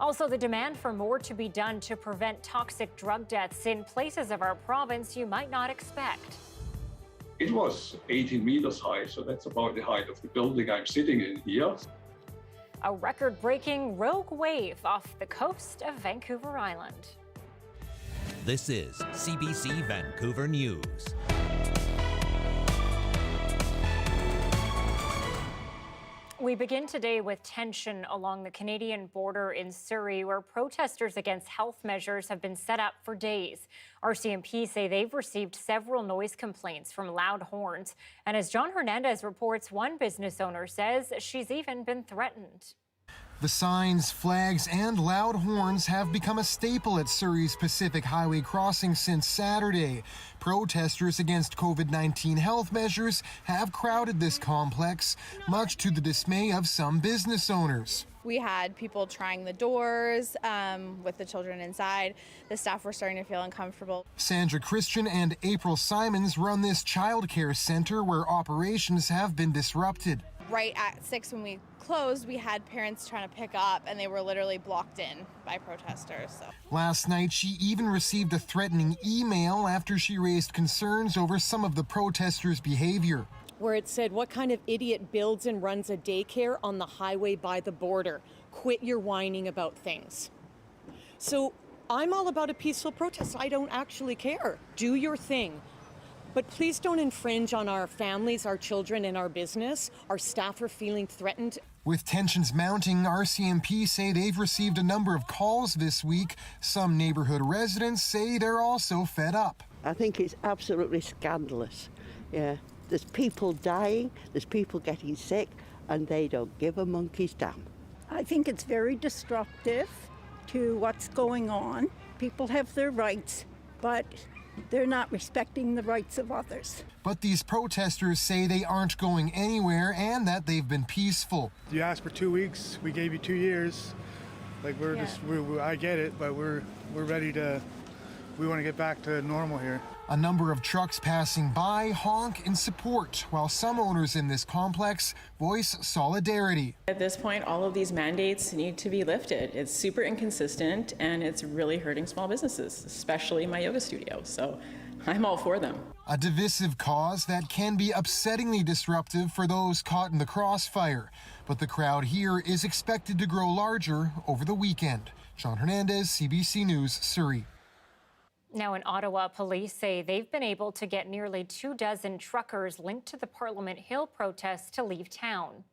Also, the demand for more to be done to prevent toxic drug deaths in places of our province you might not expect. It was 18 meters high, so that's about the height of the building I'm sitting in here. A record-breaking rogue wave off the coast of Vancouver Island. This is CBC Vancouver News. We begin today with tension along the Canadian border in Surrey, where protesters against health measures have been set up for days. RCMP say they've received several noise complaints from loud horns. And as John Hernandez reports, one business owner says she's even been threatened. The signs, flags, and loud horns have become a staple at Surrey's Pacific Highway crossing since Saturday. Protesters against COVID-19 health measures have crowded this complex, much to the dismay of some business owners. We had people trying the doors with the children inside. The staff were starting to feel uncomfortable. Sandra Christian and April Simons run this childcare center where operations have been disrupted. Right at 6 when we closed, we had parents trying to pick up, and they were literally blocked in by protesters. So. Last night, she even received a threatening email after she raised concerns over some of the protesters' behavior. Where it said, "What kind of idiot builds and runs a daycare on the highway by the border? Quit your whining about things." So I'm all about a peaceful protest. I don't actually care. Do your thing. But please don't infringe on our families, our children, and our business. Our staff are feeling threatened. With tensions mounting, RCMP say they've received a number of calls this week. Some neighborhood residents say they're also fed up. I think it's absolutely scandalous. Yeah, there's people dying, there's people getting sick, and they don't give a monkey's damn. I think it's very disruptive to what's going on. People have their rights, but they're not respecting the rights of others. But these protesters say they aren't going anywhere and that they've been peaceful. You asked for 2 weeks, we gave you 2 years. Like I get it, but we're ready to, we want to get back to normal here. A number of trucks passing by honk in support, while some owners in this complex voice solidarity. At this point, all of these mandates need to be lifted. It's super inconsistent and it's really hurting small businesses, especially my yoga studio. So I'm all for them. A divisive cause that can be upsettingly disruptive for those caught in the crossfire. But the crowd here is expected to grow larger over the weekend. John Hernandez, CBC News, Surrey. Now in Ottawa, police say they've been able to get nearly 24 truckers linked to the Parliament Hill protests to leave town.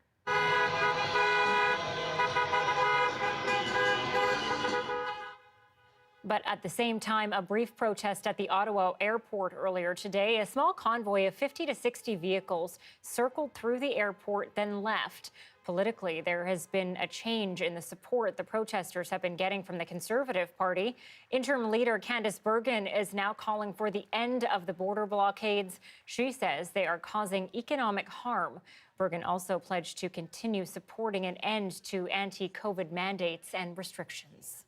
But at the same time, a brief protest at the Ottawa airport earlier today. A small convoy of 50 to 60 vehicles circled through the airport, then left. Politically, there has been a change in the support the protesters have been getting from the Conservative Party. Interim leader Candice Bergen is now calling for the end of the border blockades. She says they are causing economic harm. Bergen also pledged to continue supporting an end to anti-COVID mandates and restrictions.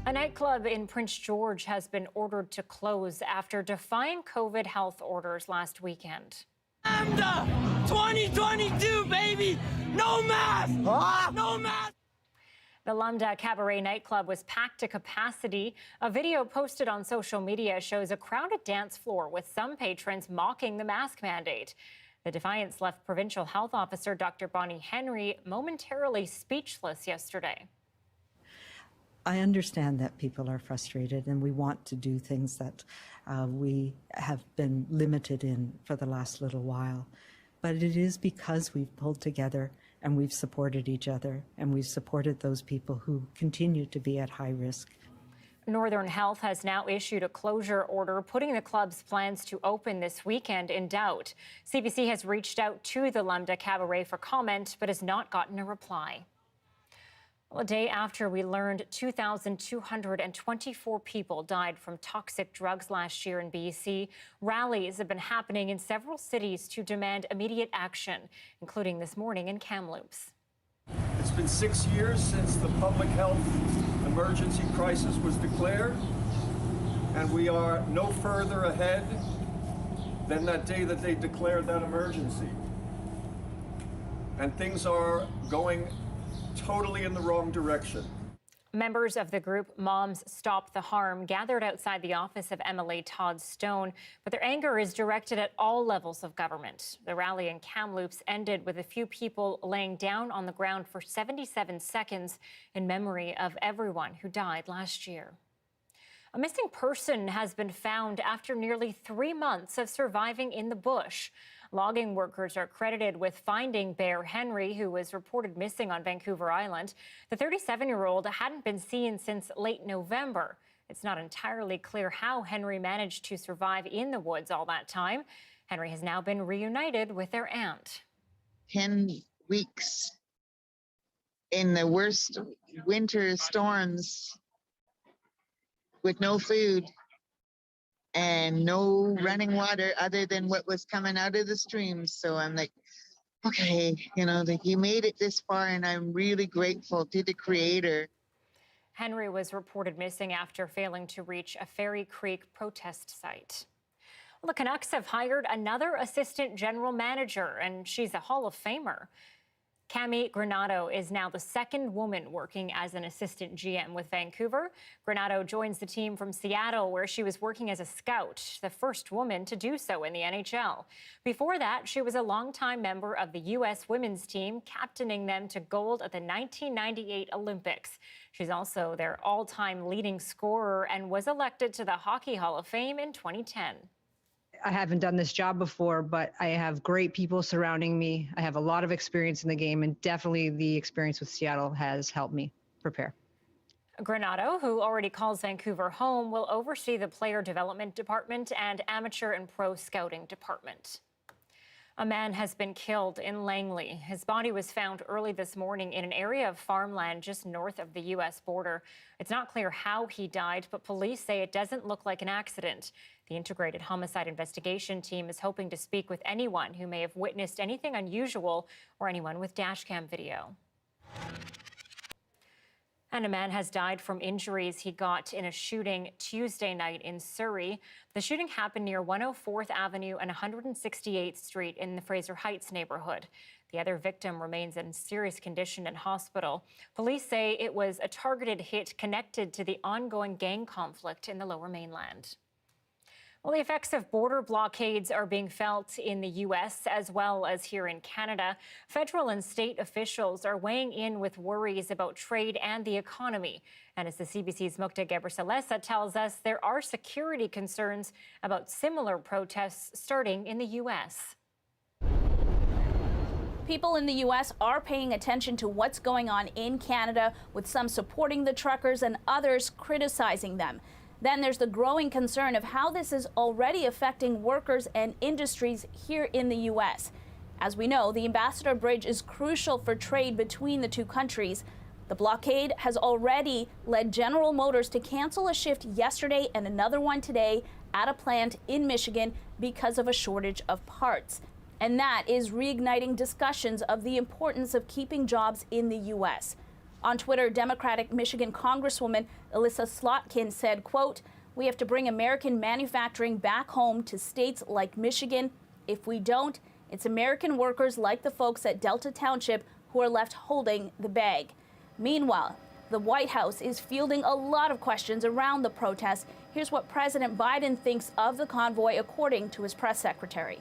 A nightclub in Prince George has been ordered to close after defying COVID health orders last weekend. Lambda 2022, baby! No mask! No mask! The Lambda Cabaret nightclub was packed to capacity. A video posted on social media shows a crowded dance floor with some patrons mocking the mask mandate. The defiance left Provincial Health Officer Dr. Bonnie Henry momentarily speechless yesterday. I understand that people are frustrated and we want to do things that we have been limited in for the last little while. But it is because we've pulled together and we've supported each other and we've supported those people who continue to be at high risk. Northern Health has now issued a closure order, putting the club's plans to open this weekend in doubt. CBC has reached out to the Lambda Cabaret for comment, but has not gotten a reply. Well, a day after we learned 2,224 people died from toxic drugs last year in BC, rallies have been happening in several cities to demand immediate action, including this morning in Kamloops. It's been 6 years since the public health emergency crisis was declared, and we are no further ahead than that day that they declared that emergency. And things are going totally in the wrong direction. Members of the group Moms Stop the Harm gathered outside the office of MLA Todd Stone, but their anger is directed at all levels of government. The rally in Kamloops ended with a few people laying down on the ground for 77 seconds in memory of everyone who died last year. A missing person has been found after nearly 3 months of surviving in the bush. Logging workers are credited with finding Bear Henry, who was reported missing on Vancouver Island. The 37-year-old hadn't been seen since late November. It's not entirely clear how Henry managed to survive in the woods all that time. Henry has now been reunited with their aunt. 10 weeks in the worst winter storms with no food and no running water other than what was coming out of the streams. So I'm like, okay, you know, that he made it this far, and I'm really grateful to the Creator. Henry was reported missing after failing to reach a Fairy Creek protest site. Well, the Canucks have hired another assistant general manager, and she's a Hall of Famer. Cami Granato is now the second woman working as an assistant GM with Vancouver. Granato joins the team from Seattle, where she was working as a scout, the first woman to do so in the NHL. Before that, she was a longtime member of the U.S. women's team, captaining them to gold at the 1998 Olympics. She's also their all-time leading scorer and was elected to the Hockey Hall of Fame in 2010. I haven't done this job before, but I have great people surrounding me. I have a lot of experience in the game, and definitely the experience with Seattle has helped me prepare. Granato, who already calls Vancouver home, will oversee the player development department and amateur and pro scouting department. A man has been killed in Langley. His body was found early this morning in an area of farmland just north of the U.S. border. It's not clear how he died, but police say it doesn't look like an accident. The Integrated Homicide Investigation Team is hoping to speak with anyone who may have witnessed anything unusual or anyone with dashcam video. And a man has died from injuries he got in a shooting Tuesday night in Surrey. The shooting happened near 104th Avenue and 168th Street in the Fraser Heights neighborhood. The other victim remains in serious condition in hospital. Police say it was a targeted hit connected to the ongoing gang conflict in the Lower Mainland. Well, the effects of border blockades are being felt in the U.S. as well as here in Canada. Federal and state officials are weighing in with worries about trade and the economy. And as the CBC's Mukta Gebrselassie tells us, there are security concerns about similar protests starting in the U.S. People in the U.S. are paying attention to what's going on in Canada, with some supporting the truckers and others criticizing them. Then there's the growing concern of how this is already affecting workers and industries here in the U.S. As we know, the Ambassador Bridge is crucial for trade between the two countries. The blockade has already led General Motors to cancel a shift yesterday and another one today at a plant in Michigan because of a shortage of parts. And that is reigniting discussions of the importance of keeping jobs in the U.S. On Twitter, Democratic Michigan Congresswoman Alyssa Slotkin said, quote, "We have to bring American manufacturing back home to states like Michigan. If we don't, it's American workers like the folks at Delta Township who are left holding the bag." Meanwhile, the White House is fielding a lot of questions around the protests. Here's what President Biden thinks of the convoy, according to his press secretary.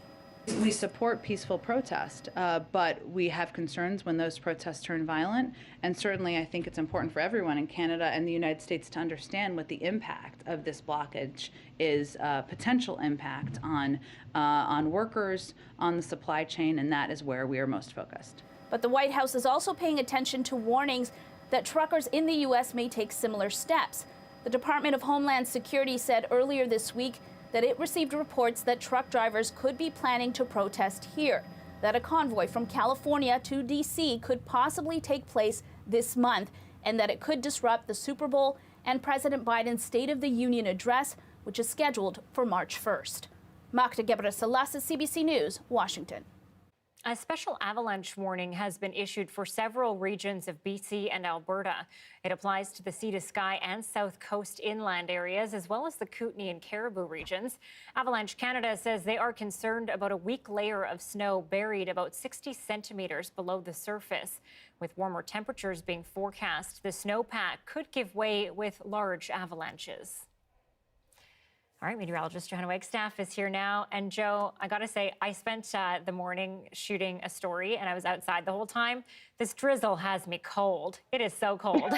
We support peaceful protest, but we have concerns when those protests turn violent. And certainly I think it's important for everyone in Canada and the United States to understand what the impact of this blockage is, potential impact on workers, on the supply chain, and that is where we are most focused. But the White House is also paying attention to warnings that truckers in the U.S. may take similar steps. The Department of Homeland Security said earlier this week that it received reports that truck drivers could be planning to protest here, that a convoy from California to D.C. could possibly take place this month, and that it could disrupt the Super Bowl and President Biden's State of the Union address, which is scheduled for March 1st. Mukta Gebrselassie, CBC News, Washington. A special avalanche warning has been issued for several regions of BC and Alberta. It applies to the Sea to Sky and South Coast inland areas, as well as the Kootenay and Caribou regions. Avalanche Canada says they are concerned about a weak layer of snow buried about 60 centimeters below the surface. With warmer temperatures being forecast, the snowpack could give way with large avalanches. All right, meteorologist Johanna Wagstaffe is here now. And Joe, I gotta say, I spent the morning shooting a story and I was outside the whole time. This drizzle has me cold. It is so cold.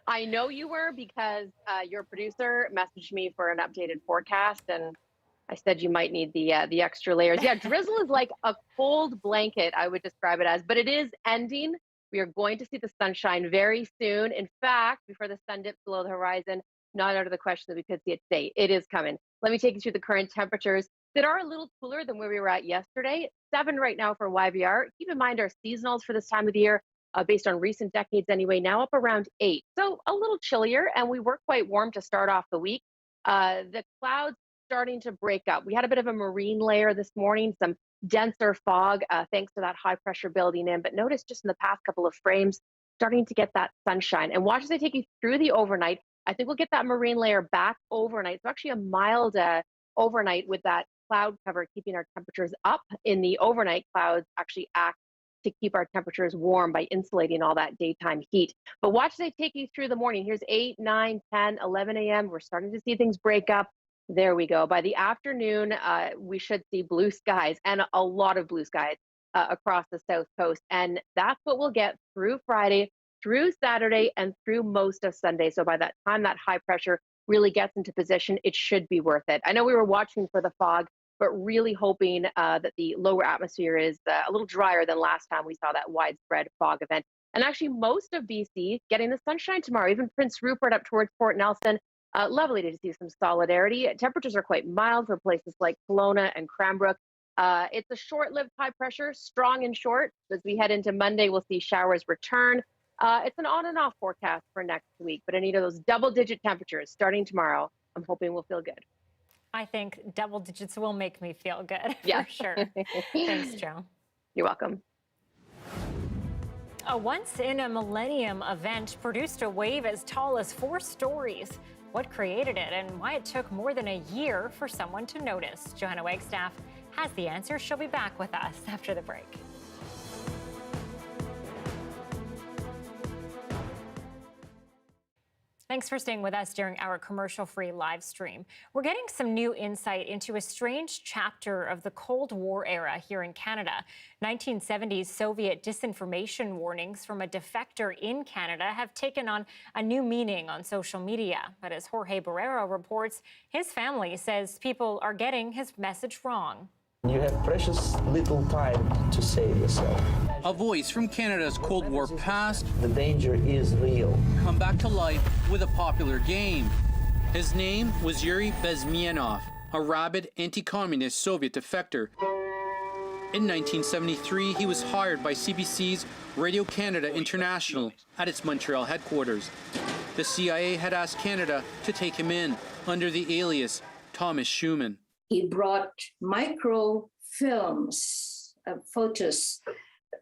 I know you were because your producer messaged me for an updated forecast and I said you might need the extra layers. Yeah, drizzle is like a cold blanket, I would describe it as, but it is ending. We are going to see the sunshine very soon. In fact, before the sun dips below the horizon, not out of the question that we could see it today. It is coming. Let me take you through the current temperatures that are a little cooler than where we were at yesterday. 7 right now for YVR. Keep in mind our seasonals for this time of the year, based on recent decades anyway, now up around 8. So a little chillier, and we were quite warm to start off the week. The clouds starting to break up. We had a bit of a marine layer this morning, some denser fog, thanks to that high pressure building in. But notice just in the past couple of frames, starting to get that sunshine. And watch as I take you through the overnight. I think we'll get that marine layer back overnight. So actually a mild overnight with that cloud cover, keeping our temperatures up. In the overnight, clouds actually act to keep our temperatures warm by insulating all that daytime heat. But watch as I take you through the morning. Here's 8, 9, 10, 11 a.m. We're starting to see things break up. There we go. By the afternoon, we should see blue skies and a lot of blue skies across the South Coast. And that's what we'll get through Friday, through Saturday, and through most of Sunday. So by that time that high pressure really gets into position, it should be worth it. I know we were watching for the fog, but really hoping that the lower atmosphere is a little drier than last time we saw that widespread fog event. And actually most of BC getting the sunshine tomorrow, even Prince Rupert up towards Port Nelson. Lovely to see some solidarity. Temperatures are quite mild for places like Kelowna and Cranbrook. It's a short-lived high pressure, strong and short. As we head into Monday, we'll see showers return. It's an on and off forecast for next week, but Anita, those double-digit temperatures starting tomorrow, I'm hoping we'll feel good. I think double digits will make me feel good, yeah. for sure. Thanks, Joe. You're welcome. A once-in-a-millennium event produced a wave as tall as 4 stories. What created it and why it took more than a year for someone to notice? Johanna Wagstaffe has the answer. She'll be back with us after the break. Thanks for staying with us during our commercial-free live stream. We're getting some new insight into a strange chapter of the Cold War era here in Canada. 1970s Soviet disinformation warnings from a defector in Canada have taken on a new meaning on social media. But as Jorge Barrero reports, his family says people are getting his message wrong. You have precious little time to save yourself. A voice from Canada's Cold War past. The danger is real. Come back to life with a popular game. His name was Yuri Bezmenov, a rabid anti-communist Soviet defector. In 1973, he was hired by CBC's Radio Canada International at its Montreal headquarters. The CIA had asked Canada to take him in under the alias Thomas Schumann. He brought microfilms of photos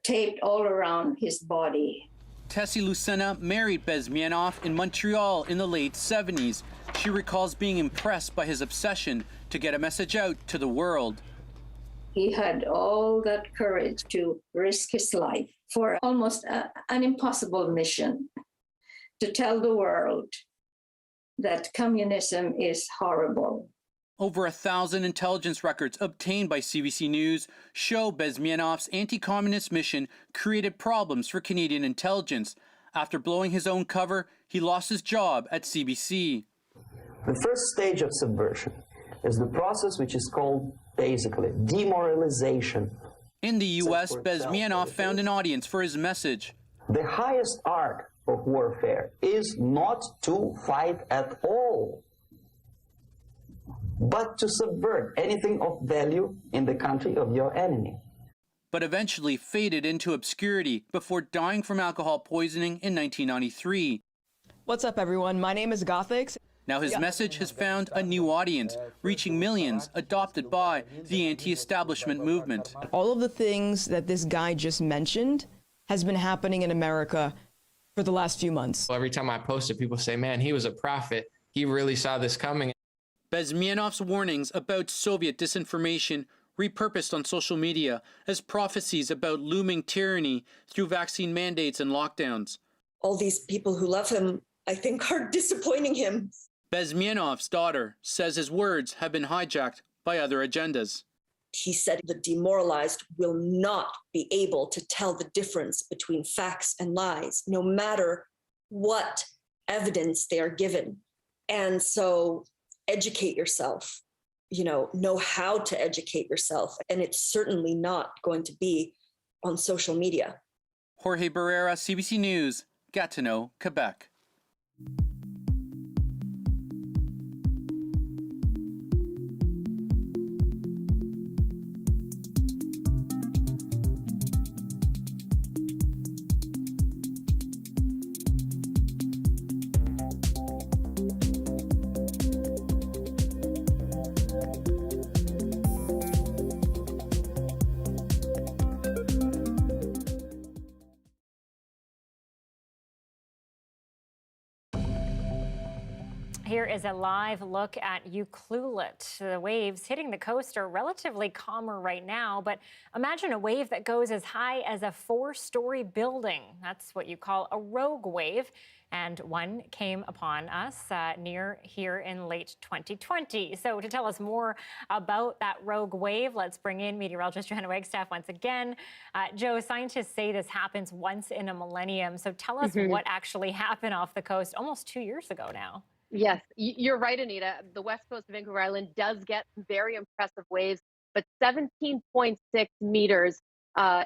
taped all around his body. Tessie Lucena married Bezmenov in Montreal in the late 70s. She recalls being impressed by his obsession to get a message out to the world. He had all that courage to risk his life for almost an impossible mission, to tell the world that communism is horrible. Over 1,000 intelligence records obtained by CBC News show Bezmenov's anti-communist mission created problems for Canadian intelligence. After blowing his own cover, he lost his job at CBC. The first stage of subversion is the process which is called basically demoralization. In the U.S., Bezmenov found an audience for his message. The highest art of warfare is not to fight at all, but to subvert anything of value in the country of your enemy. But eventually faded into obscurity before dying from alcohol poisoning in 1993. What's up, everyone? My name is Gothix. Now his message has found a new audience, reaching millions adopted by the anti-establishment movement. All of the things that this guy just mentioned has been happening in America for the last few months. Every time I post it, people say, man, he was a prophet. He really saw this coming. Bezmenov's warnings about Soviet disinformation repurposed on social media as prophecies about looming tyranny through vaccine mandates and lockdowns. All these people who love him, I think, are disappointing him. Bezmenov's daughter says his words have been hijacked by other agendas. He said the demoralized will not be able to tell the difference between facts and lies, no matter what evidence they are given. And so educate yourself, know how to educate yourself. And it's certainly not going to be on social media. Jorge Barrera, CBC News, Gatineau, Quebec. Here is a live look at Ucluelet. The waves hitting the coast are relatively calmer right now, but imagine a wave that goes as high as a 4-story building. That's what you call a rogue wave, and one came upon us near here in late 2020. So to tell us more about that rogue wave, let's bring in meteorologist Johanna Wagstaffe once again. Joe, scientists say this happens once in a millennium. So tell us what actually happened off the coast almost 2 years ago now. Yes, you're right, Anita. The west coast of Vancouver Island does get some very impressive waves, but 17.6 meters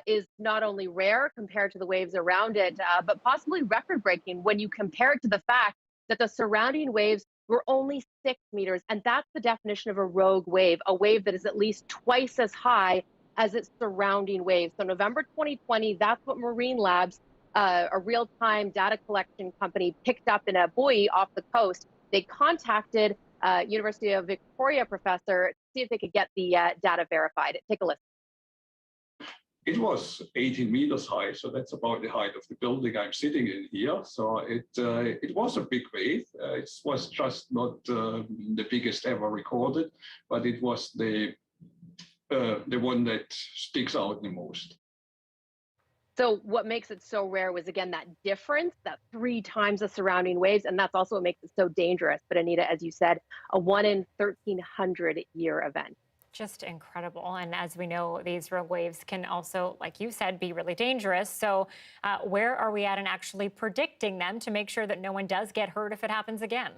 is not only rare compared to the waves around it, but possibly record-breaking when you compare it to the fact that the surrounding waves were only 6 meters. And that's the definition of a rogue wave, a wave that is at least twice as high as its surrounding waves. So November 2020, that's what Marine Labs, a real-time data collection company, picked up in a buoy off the coast. They contacted University of Victoria professor to see if they could get the data verified. Take a listen. It was 18 meters high, so that's about the height of the building I'm sitting in here. So it was a big wave. It was just not the biggest ever recorded, but it was the one that sticks out the most. So what makes it so rare was, again, that difference, that 3 times the surrounding waves, and that's also what makes it so dangerous. But Anita, as you said, a 1 in 1,300 year event. Just incredible. And as we know, these rogue waves can also, like you said, be really dangerous. So where are we at in actually predicting them to make sure that no one does get hurt if it happens again?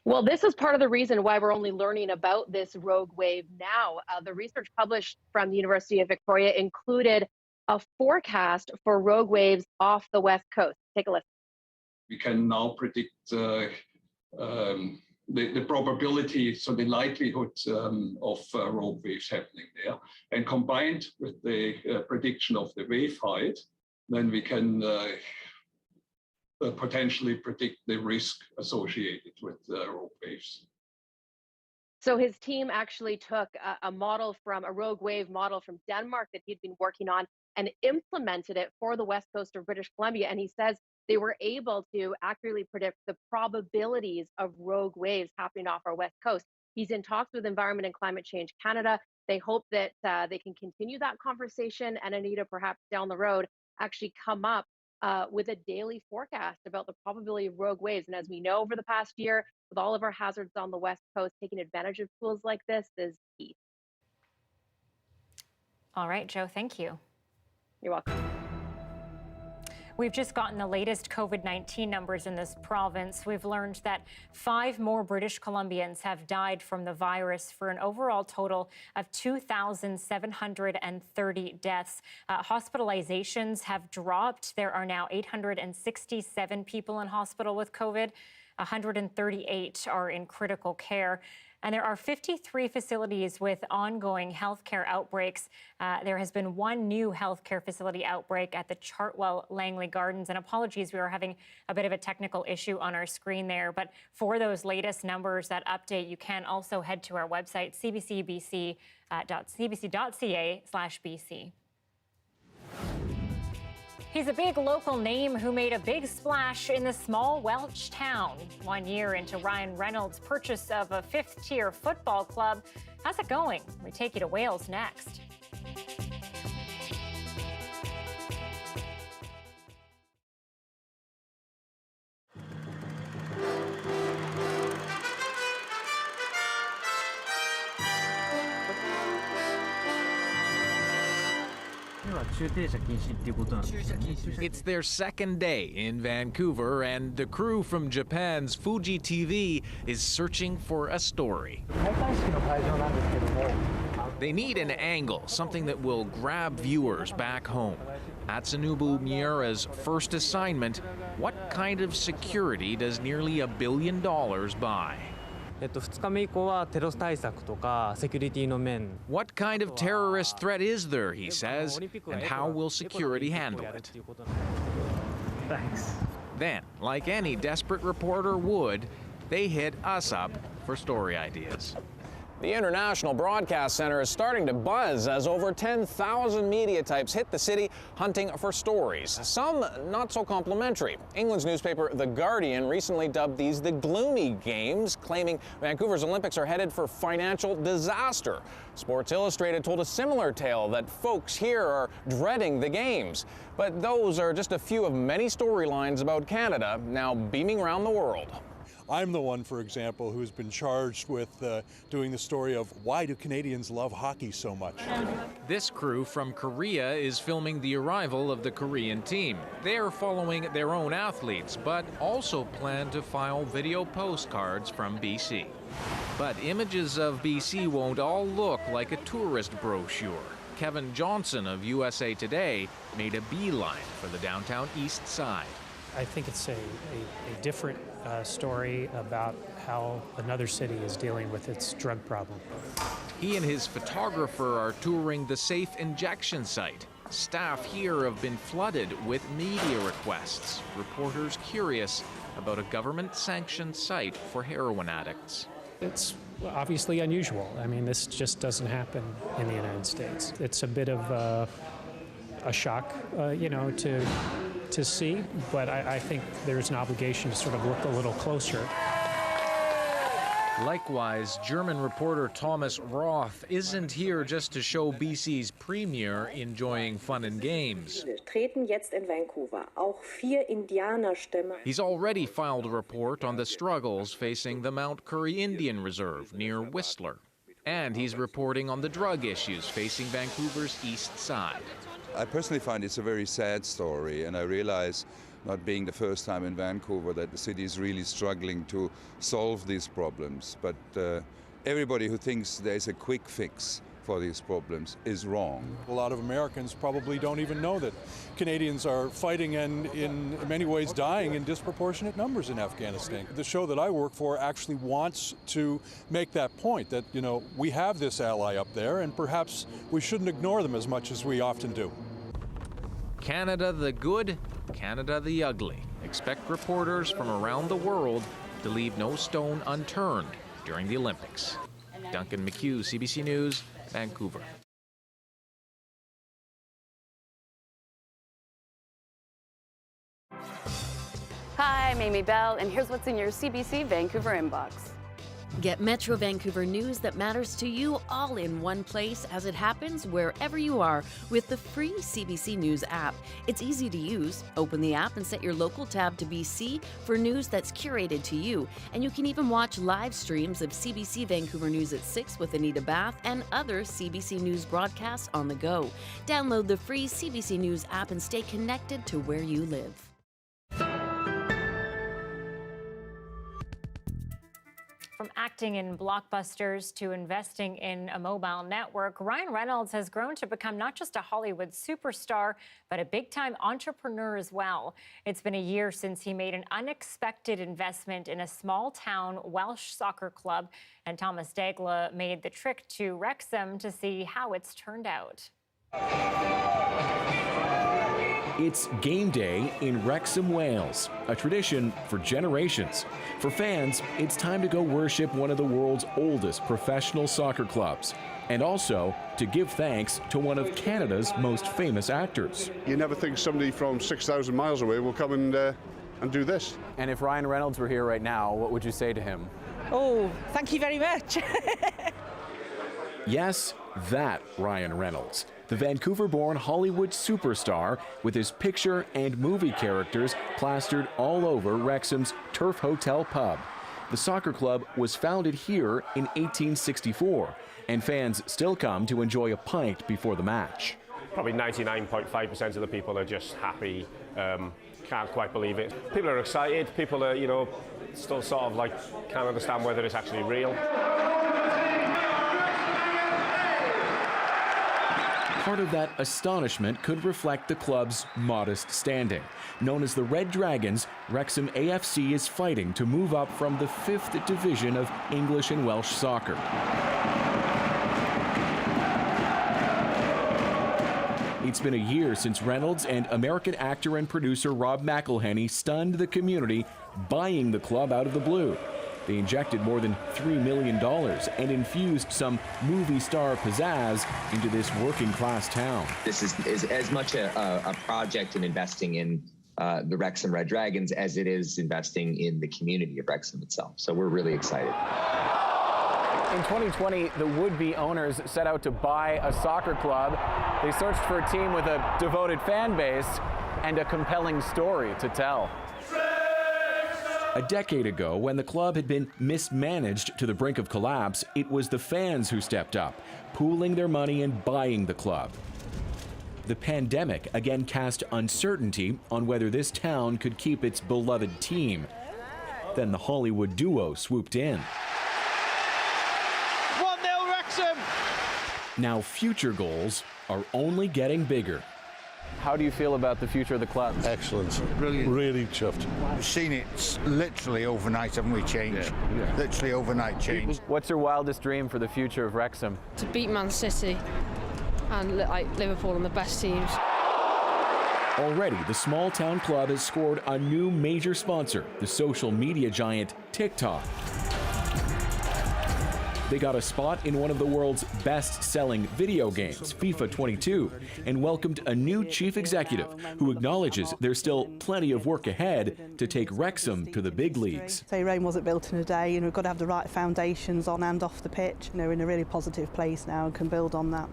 Well, this is part of the reason why we're only learning about this rogue wave now. The research published from the University of Victoria included a forecast for rogue waves off the west coast. Take a listen. We can now predict the probability, so the likelihood of rogue waves happening there. And combined with the prediction of the wave height, then we can potentially predict the risk associated with rogue waves. So his team actually took a model from a rogue wave model from Denmark that he'd been working on and implemented it for the west coast of British Columbia. And he says they were able to accurately predict the probabilities of rogue waves happening off our west coast. He's in talks with Environment and Climate Change Canada. They hope that they can continue that conversation, and Anita, perhaps down the road, actually come up with a daily forecast about the probability of rogue waves. And as we know, over the past year, with all of our hazards on the west coast, taking advantage of tools like this is key. All right, Joe, thank you. You're welcome. We've just gotten the latest COVID-19 numbers in this province. We've learned that 5 more British Columbians have died from the virus for an overall total of 2,730 deaths. Hospitalizations have dropped. There are now 867 people in hospital with COVID. 138 are in critical care. And there are 53 facilities with ongoing healthcare outbreaks. There has been one new healthcare facility outbreak at the Chartwell Langley Gardens. And apologies, we were having a bit of a technical issue on our screen there. But for those latest numbers, that update, you can also head to our website, cbc.ca/BC. He's a big local name who made a big splash in the small Welsh town. 1 year into Ryan Reynolds' purchase of a fifth-tier football club. How's it going? We take you to Wales next. It's their second day in Vancouver, and the crew from Japan's Fuji TV is searching for a story. They need an angle, something that will grab viewers back home. Atsunobu Miura's first assignment: what kind of security does nearly $1 billion buy? What kind of terrorist threat is there, he says, and how will security handle it? Thanks. Then, like any desperate reporter would, they hit us up for story ideas. The International Broadcast Center is starting to buzz as over 10,000 media types hit the city hunting for stories, some not so complimentary. England's newspaper The Guardian recently dubbed these the gloomy games, claiming Vancouver's Olympics are headed for financial disaster. Sports Illustrated told a similar tale that folks here are dreading the games. But those are just a few of many storylines about Canada now beaming around the world. I'm the one, for example, who's been charged with doing the story of why do Canadians love hockey so much. This crew from Korea is filming the arrival of the Korean team. They're following their own athletes, but also plan to file video postcards from BC. But images of BC won't all look like a tourist brochure. Kevin Johnson of USA Today made a beeline for the downtown east side. I think it's a different story about how another city is dealing with its drug problem. He and his photographer are touring the safe injection site. Staff here have been flooded with media requests. Reporters curious about a government-sanctioned site for heroin addicts. It's obviously unusual. I mean, this just doesn't happen in the United States. It's a bit of a shock, to see, but I think there's an obligation to sort of look a little closer. Likewise, German reporter Thomas Roth isn't here just to show BC's premier enjoying fun and games. He's already filed a report on the struggles facing the Mount Currie Indian Reserve near Whistler. And he's reporting on the drug issues facing Vancouver's east side. I personally find it's a very sad story, and I realize, not being the first time in Vancouver, that the city is really struggling to solve these problems. But everybody who thinks there's a quick fix for these problems is wrong. A lot of Americans probably don't even know that Canadians are fighting and in many ways dying in disproportionate numbers in Afghanistan. The show that I work for actually wants to make that point, that, we have this ally up there and perhaps we shouldn't ignore them as much as we often do. Canada the good, Canada the ugly. Expect reporters from around the world to leave no stone unturned during the Olympics. Duncan McHugh, CBC News, Vancouver. Hi, I'm Amy Bell, and here's what's in your CBC Vancouver inbox. Get Metro Vancouver news that matters to you all in one place as it happens wherever you are with the free CBC News app. It's easy to use. Open the app and set your local tab to BC for news that's curated to you. And you can even watch live streams of CBC Vancouver News at 6 with Anita Bathe and other CBC News broadcasts on the go. Download the free CBC News app and stay connected to where you live. From acting in blockbusters to investing in a mobile network, Ryan Reynolds has grown to become not just a Hollywood superstar, but a big-time entrepreneur as well. It's been a year since he made an unexpected investment in a small-town Welsh soccer club, and Thomas Daigle made the trip to Wrexham to see how it's turned out. It's game day in Wrexham, Wales, a tradition for generations. For fans, it's time to go worship one of the world's oldest professional soccer clubs, and also to give thanks to one of Canada's most famous actors. You never think somebody from 6,000 miles away will come and do this. And if Ryan Reynolds were here right now, what would you say to him? Oh, thank you very much. Yes, that Ryan Reynolds, the Vancouver-born Hollywood superstar with his picture and movie characters plastered all over Wrexham's Turf Hotel pub. The soccer club was founded here in 1864, and fans still come to enjoy a pint before the match. Probably 99.5% of the people are just happy, can't quite believe it. People are excited, people are, still sort of like can't understand whether it's actually real. Part of that astonishment could reflect the club's modest standing. Known as the Red Dragons, Wrexham AFC is fighting to move up from the 5th division of English and Welsh soccer. It's been a year since Reynolds and American actor and producer Rob McElhenney stunned the community, buying the club out of the blue. They injected more than $3 million and infused some movie star pizzazz into this working-class town. This is as much a project in investing in the Wrexham Red Dragons as it is investing in the community of Wrexham itself. So we're really excited. In 2020, the would-be owners set out to buy a soccer club. They searched for a team with a devoted fan base and a compelling story to tell. A decade ago, when the club had been mismanaged to the brink of collapse, it was the fans who stepped up, pooling their money and buying the club. The pandemic again cast uncertainty on whether this town could keep its beloved team. Then the Hollywood duo swooped in. 1-0 Wrexham! Now future goals are only getting bigger. How do you feel about the future of the club? Excellent. Brilliant. Really chuffed. We've seen it literally overnight, haven't we, change? Yeah. Literally overnight change. What's your wildest dream for the future of Wrexham? To beat Man City and Liverpool and the best teams. Already, the small town club has scored a new major sponsor, the social media giant TikTok. They got a spot in one of the world's best-selling video games, FIFA 22, and welcomed a new chief executive who acknowledges there's still plenty of work ahead to take Wrexham to the big leagues. Say Rome wasn't built in a day, and we've got to have the right foundations on and off the pitch. We're in a really positive place now and can build on that.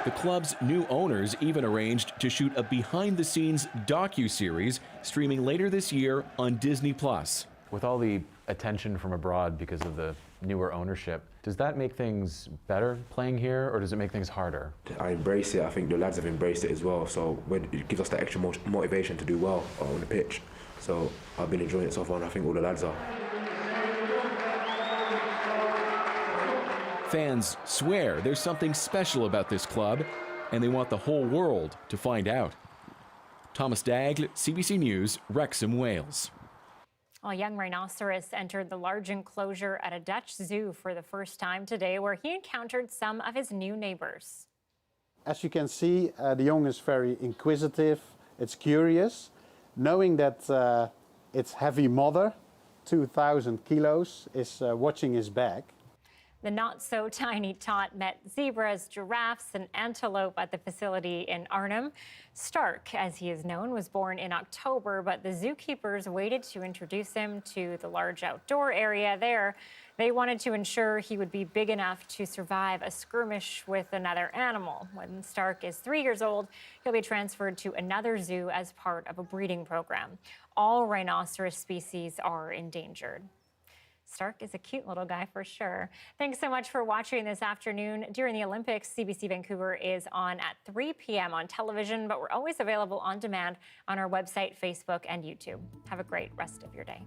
The club's new owners even arranged to shoot a behind-the-scenes docu-series streaming later this year on Disney+. With all the attention from abroad because of the newer ownership, does that make things better playing here, or does it make things harder? I embrace it. I think the lads have embraced it as well, so it gives us that extra motivation to do well on the pitch. So I've been enjoying it so far, and I think all the lads are. Fans swear there's something special about this club, and they want the whole world to find out. Thomas Daigle, CBC News, Wrexham, Wales. A young rhinoceros entered the large enclosure at a Dutch zoo for the first time today, where he encountered some of his new neighbors. As you can see, the young is very inquisitive, it's curious. Knowing that its heavy mother, 2,000 kilos, is watching his back. The not-so-tiny tot met zebras, giraffes, and antelope at the facility in Arnhem. Stark, as he is known, was born in October, but the zookeepers waited to introduce him to the large outdoor area there. They wanted to ensure he would be big enough to survive a skirmish with another animal. When Stark is 3 years old, he'll be transferred to another zoo as part of a breeding program. All rhinoceros species are endangered. Stark is a cute little guy for sure. Thanks so much for watching this afternoon. During the Olympics, CBC Vancouver is on at 3 p.m. on television, but we're always available on demand on our website, Facebook, and YouTube. Have a great rest of your day.